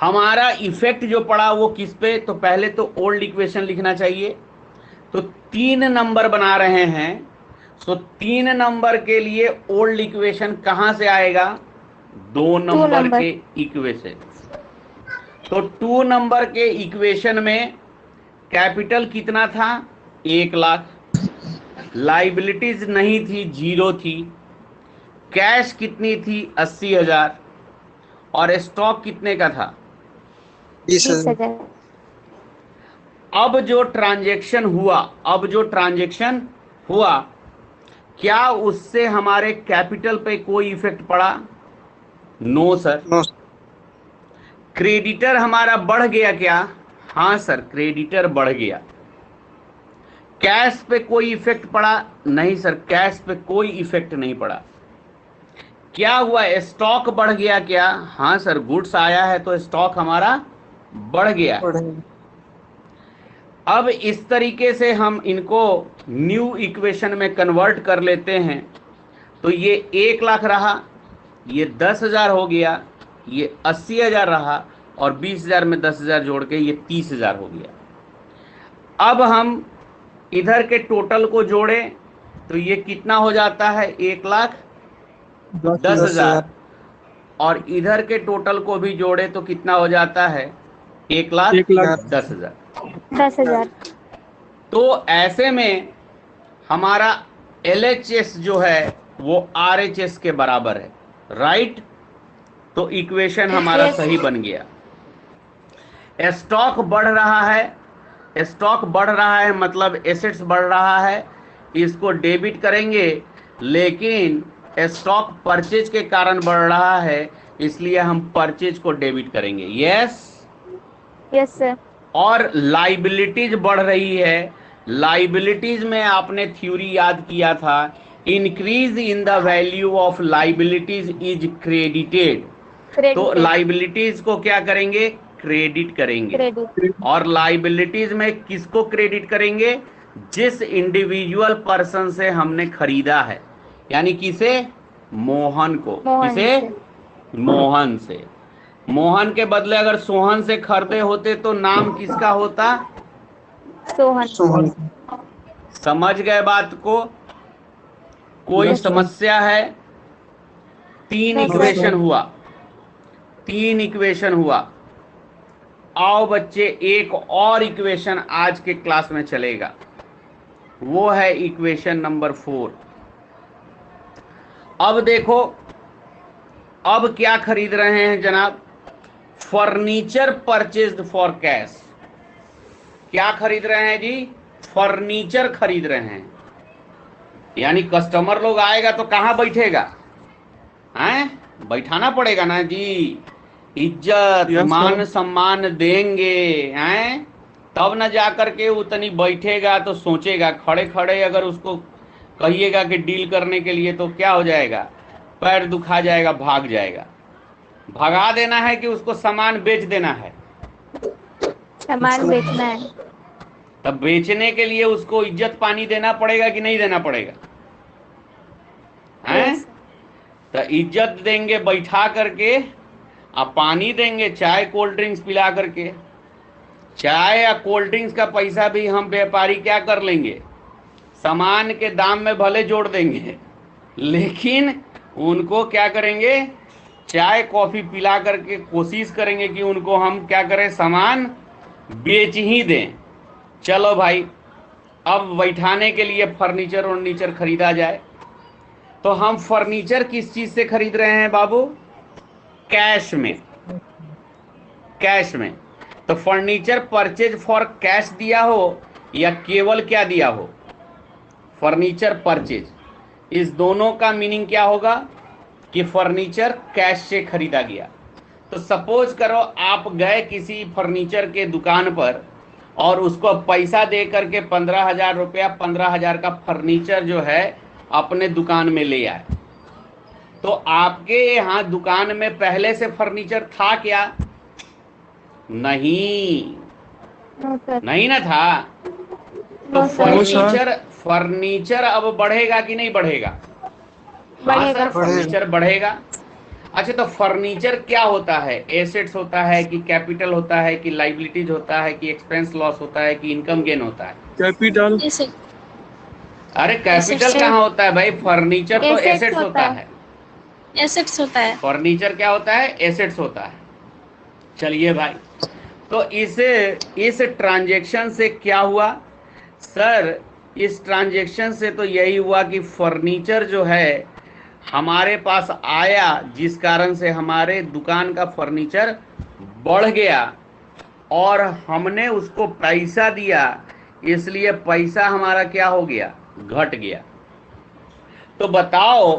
हमारा इफेक्ट जो पड़ा वो किस पे? तो पहले तो ओल्ड इक्वेशन लिखना चाहिए। तो 3 नंबर बना रहे हैं, तो 3 नंबर के लिए ओल्ड इक्वेशन कहां से आएगा? 2 नंबर के इक्वेशन। तो 2 नंबर के इक्वेशन में कैपिटल कितना था? 1 लाख। लाइबिलिटीज नहीं थी, 0 थी। कैश कितनी थी? 80,000। और स्टॉक कितने का था? 20,000। अब जो ट्रांजैक्शन हुआ, क्या उससे हमारे कैपिटल पे कोई इफेक्ट पड़ा? No sir. नो। क्रेडिटर हमारा बढ़ गया क्या? हाँ सर, क्रेडिटर बढ़ गया। कैश पे कोई इफेक्ट पड़ा? नहीं सर, कैश पे कोई इफेक्ट नहीं पड़ा। क्या हुआ? स्टॉक बढ़ गया क्या? हाँ सर, गुड्स आया है तो स्टॉक हमारा बढ़ गया। अब इस तरीके से हम इनको न्यू इक्वेशन में कन्वर्ट कर लेते हैं। तो ये 1 लाख रहा, ये 10,000 हो गया, ये 80,000 रहा, और 20,000 में 10,000 जोड़ के ये 30,000 हो गया। अब हम इधर के टोटल को जोड़ें तो ये कितना हो जाता है? 1,10,000। और इधर के टोटल को भी जोड़े तो कितना हो जाता है? 1,10,000। 10,000। तो ऐसे में हमारा LHS जो है वो RHS के बराबर है, राइट? तो इक्वेशन हमारा सही बन गया। स्टॉक बढ़ रहा है, मतलब एसेट्स बढ़ रहा है, इसको डेबिट करेंगे। लेकिन स्टॉक परचेज के कारण बढ़ रहा है, इसलिए हम परचेज को डेबिट करेंगे। Yes sir. और लाइबिलिटीज बढ़ रही है। लाइबिलिटीज में आपने थ्योरी याद किया था, increase in the value of liabilities is credited. तो लाइबिलिटीज को क्या करेंगे? क्रेडिट करेंगे। और लाइबिलिटीज में किसको क्रेडिट करेंगे? जिस इंडिविजुअल पर्सन से हमने खरीदा है, यानी किसे? मोहन को। किसे? मोहन से। मोहन के बदले अगर सोहन से खरीदे होते तो नाम किसका होता? सोहन। समझ गए बात को? कोई समस्या है? 3 इक्वेशन हुआ। आओ बच्चे, एक और इक्वेशन आज के क्लास में चलेगा, वो है इक्वेशन नंबर 4। अब देखो, अब क्या खरीद रहे हैं जनाब? Furniture purchased for cash. क्या खरीद रहे हैं जी? फर्नीचर खरीद रहे हैं। यानी कस्टमर लोग आएगा तो कहां बैठेगा? हैं? बैठाना पड़ेगा ना जी। इज्जत मान सम्मान देंगे, हैं? तब न जा करके उतनी बैठेगा तो सोचेगा। खड़े खड़े अगर उसको कहिएगा कि डील करने के लिए तो क्या हो जाएगा? पैर दुखा जाएगा, भाग जाएगा। भगा देना है कि उसको सामान बेच देना है? सामान बेचना है। तब बेचने के लिए उसको इज्जत पानी देना पड़ेगा कि नहीं देना पड़ेगा? हैं? तो इज्जत देंगे बैठा करके, अब पानी देंगे, चाय कोल्ड ड्रिंक्स पिला करके। चाय या कोल्ड ड्रिंक्स का पैसा भी हम व्यापारी क्या कर लेंगे? सामान के दाम में भले जोड़ देंगे, लेकिन उनको क्या करेंगे? चाय कॉफी पिला करके कोशिश करेंगे कि उनको हम क्या करें? सामान बेच ही दें। चलो भाई, अब बैठाने के लिए फर्नीचर वर्नीचर खरीदा जाए। तो हम फर्नीचर किस चीज से खरीद रहे हैं बाबू? कैश में। कैश में। तो फर्नीचर परचेज फॉर कैश दिया हो या केवल क्या दिया हो, फर्नीचर परचेज, इस दोनों का मीनिंग क्या होगा कि फर्नीचर कैश से खरीदा गया। तो सपोज करो आप गए किसी फर्नीचर के दुकान पर और उसको पैसा दे करके 15,000 रुपया 15,000 का फर्नीचर जो है अपने दुकान में ले आए। तो आपके यहाँ दुकान में पहले से फर्नीचर था क्या? नहीं, नो सर। नहीं ना था। तो नो सर। फर्नीचर अब बढ़ेगा कि नहीं बढ़ेगा? हाँ बढ़ेगा। सर, फर्नीचर बढ़ेगा। अच्छा, तो फर्नीचर क्या होता है? एसेट्स होता है कि कैपिटल होता है कि लाइबिलिटीज होता है कि एक्सपेंस लॉस होता है कि इनकम गेन होता है? कैपिटल। अरे कैपिटल कहाँ होता है भाई? फर्नीचर तो Assets एसेट्स होता होता है। है। एसेट्स होता है। फर्नीचर क्या होता है? एसेट्स होता है। चलिए भाई, तो इस ट्रांजैक्शन से क्या हुआ सर? इस ट्रांजैक्शन से तो यही हुआ कि फर्नीचर जो है हमारे पास आया, जिस कारण से हमारे दुकान का फर्नीचर बढ़ गया और हमने उसको पैसा दिया, इसलिए पैसा हमारा क्या हो गया? घट गया। तो बताओ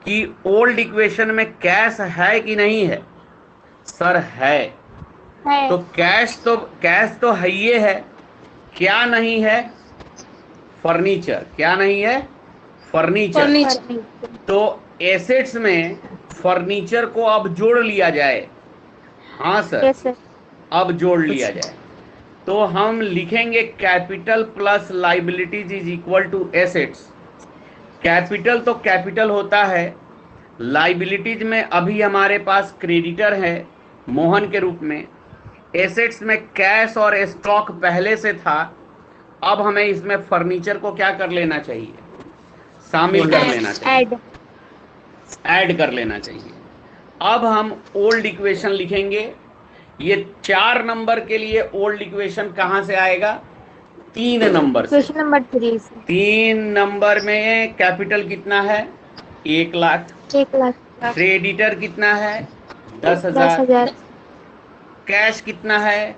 कि ओल्ड इक्वेशन में कैश है कि नहीं है? सर है। है। तो कैश तो है ही है। क्या नहीं है? फर्नीचर। क्या नहीं है? फर्नीचर। फर्नीचर। तो एसेट्स में फर्नीचर को अब जोड़ लिया जाए। हाँ सर, यस सर। अब जोड़ लिया जाए। तो हम लिखेंगे capital plus liabilities is equal to assets. Capital तो कैपिटल होता है, लाइबिलिटीज में अभी हमारे पास क्रेडिटर है मोहन के रूप में, एसेट्स में कैश और स्टॉक पहले से था। अब हमें इसमें फर्नीचर को क्या कर लेना चाहिए? शामिल कर लेना चाहिए, ऐड कर लेना चाहिए। अब हम ओल्ड इक्वेशन लिखेंगे। ये 4 नंबर के लिए ओल्ड इक्वेशन कहां से आएगा? 3 नंबर से। क्वेश्चन नंबर 3 से। 3 नंबर में कैपिटल कितना है? 1 लाख। 1 लाख। क्रेडिटर कितना है? 10,000। 10,000। कैश कितना है?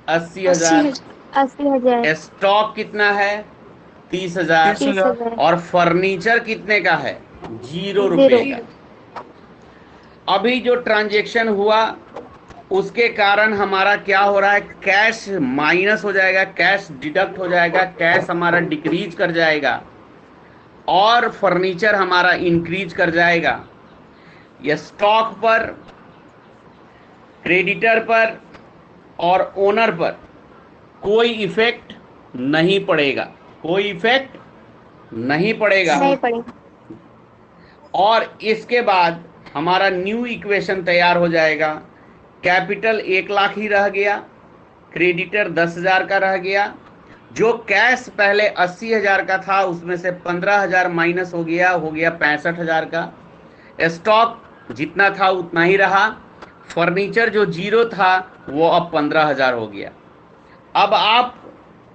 80,000। 80,000। स्टॉक कितना है? 30,000। 30,000। और फर्नीचर कितने का है? 0 रुपए का। अभी जो ट्रांजैक्शन हुआ उसके कारण हमारा क्या हो रहा है? कैश माइनस हो जाएगा, कैश डिडक्ट हो जाएगा, कैश हमारा डिक्रीज कर जाएगा और फर्नीचर हमारा इंक्रीज कर जाएगा। ये स्टॉक पर, क्रेडिटर पर और ओनर पर कोई इफेक्ट नहीं पड़ेगा, कोई इफेक्ट नहीं पड़ेगा। नहीं पड़ेगा। और इसके बाद हमारा न्यू इक्वेशन तैयार हो जाएगा। कैपिटल 1 लाख ही रह गया, क्रेडिटर 10,000 का रह गया, जो कैश पहले 80,000 का था उसमें से 15,000 माइनस हो गया 65,000 का। स्टॉक जितना था उतना ही रहा, फर्नीचर जो 0 था वो अब 15,000 हो गया। अब आप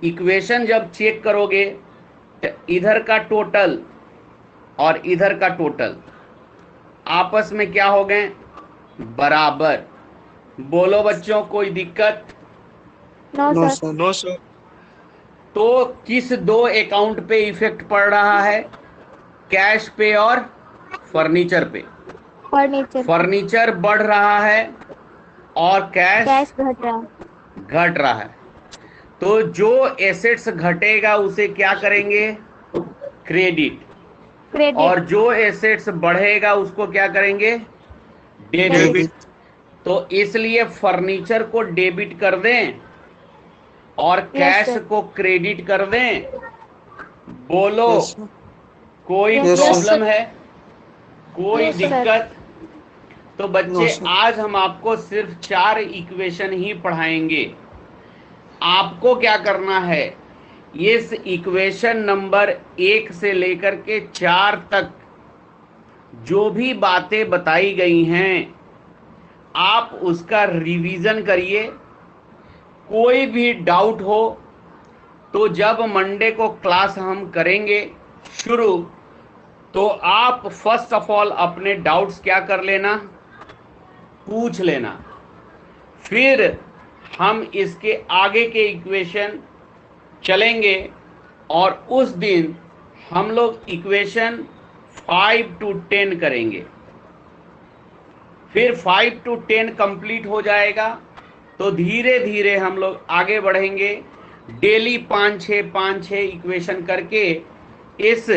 इक्वेशन जब चेक करोगे तो इधर का टोटल और इधर का टोटल आपस में क्या हो गए? बराबर। बोलो बच्चों, कोई दिक्कत? No sir. No sir. तो किस 2 अकाउंट पे इफेक्ट पड़ रहा है? कैश पे और फर्नीचर पे। फर्नीचर। फर्नीचर बढ़ रहा है और कैश घट रहा है। घट रहा है। तो जो एसेट्स घटेगा उसे क्या करेंगे? क्रेडिट। और जो एसेट्स बढ़ेगा उसको क्या करेंगे? डेबिट। तो इसलिए फर्नीचर को डेबिट कर दें और कैश को क्रेडिट कर दें। बोलो, कोई प्रॉब्लम है? कोई दिक्कत? तो बच्चे आज हम आपको सिर्फ 4 इक्वेशन ही पढ़ाएंगे। आपको क्या करना है? इस इक्वेशन नंबर 1 से लेकर के 4 तक जो भी बातें बताई गई हैं आप उसका रिवीजन करिए कोई भी डाउट हो तो जब मंडे को क्लास हम करेंगे शुरू, तो आप फर्स्ट ऑफ ऑल अपने डाउट्स क्या कर लेना, पूछ लेना। फिर हम इसके आगे के इक्वेशन चलेंगे और उस दिन हम लोग इक्वेशन 5 to 10 करेंगे। फिर 5 to 10 कंप्लीट हो जाएगा तो धीरे धीरे हम लोग आगे बढ़ेंगे, डेली 5-6 इक्वेशन करके इस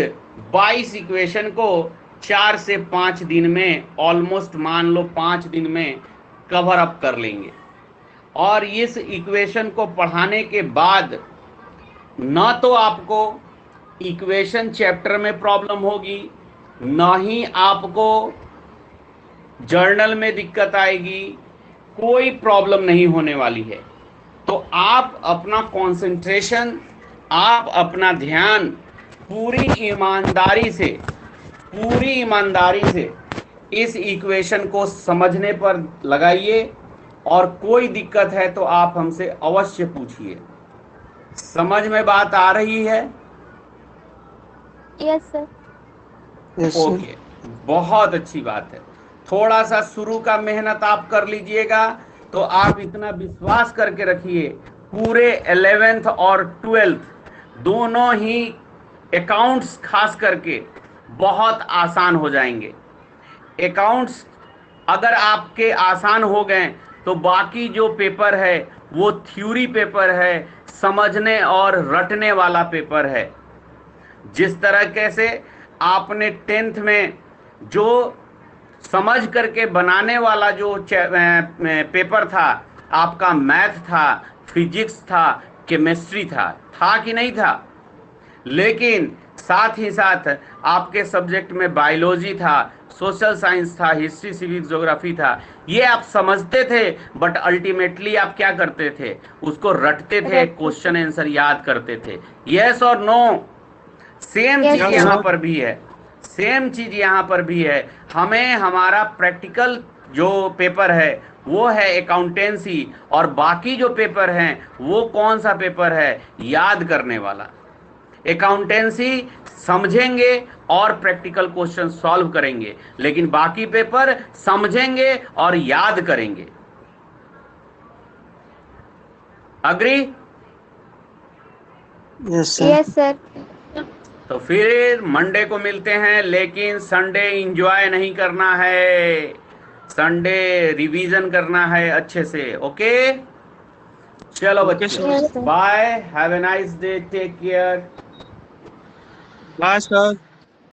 22 इक्वेशन को 4 से 5 दिन में, ऑलमोस्ट मान लो 5 दिन में कवर अप कर लेंगे। और इस इक्वेशन को पढ़ाने के बाद ना तो आपको इक्वेशन चैप्टर में प्रॉब्लम होगी, ना ही आपको जर्नल में दिक्कत आएगी, कोई प्रॉब्लम नहीं होने वाली है। तो आप अपना कंसंट्रेशन, आप अपना ध्यान पूरी ईमानदारी से इस इक्वेशन को समझने पर लगाइए, और कोई दिक्कत है तो आप हमसे अवश्य पूछिए। समझ में बात आ रही है? Yes sir. Yes okay, sir. बहुत अच्छी बात है। थोड़ा सा शुरू का मेहनत आप कर लीजिएगा तो आप इतना विश्वास करके रखिए, पूरे 11th और 12th दोनों ही अकाउंट्स खास करके बहुत आसान हो जाएंगे। अकाउंट्स अगर आपके आसान हो गए तो बाकी जो पेपर है वो थ्योरी पेपर है, समझने और रटने वाला पेपर है। जिस तरह से आपने 10th में जो समझ करके बनाने वाला जो पेपर था, आपका मैथ था, फिजिक्स था, केमिस्ट्री था कि नहीं था? लेकिन साथ ही साथ आपके सब्जेक्ट में बायोलॉजी था, सोशल साइंस था, हिस्ट्री, सिविक्स, ज्योग्राफी था। ये आप समझते थे, बट अल्टीमेटली आप क्या करते थे? उसको रटते थे, क्वेश्चन आंसर याद करते थे। यस और नो? सेम चीज यहाँ पर भी है, सेम चीज यहाँ पर भी है। हमें हमारा प्रैक्टिकल जो पेपर है वो है अकाउंटेंसी, और बाकी जो पेपर हैं वो कौन सा पेपर है? याद करने वाला। अकाउंटेंसी समझेंगे और प्रैक्टिकल क्वेश्चन सॉल्व करेंगे, लेकिन बाकी पेपर समझेंगे और याद करेंगे। Agree? Yes sir. Yes sir. तो फिर मंडे को मिलते हैं, लेकिन संडे एंजॉय नहीं करना है, संडे रिवीजन करना है अच्छे से। ओके, चलो बच्चों, bye, have a nice day, take care. Bye sir.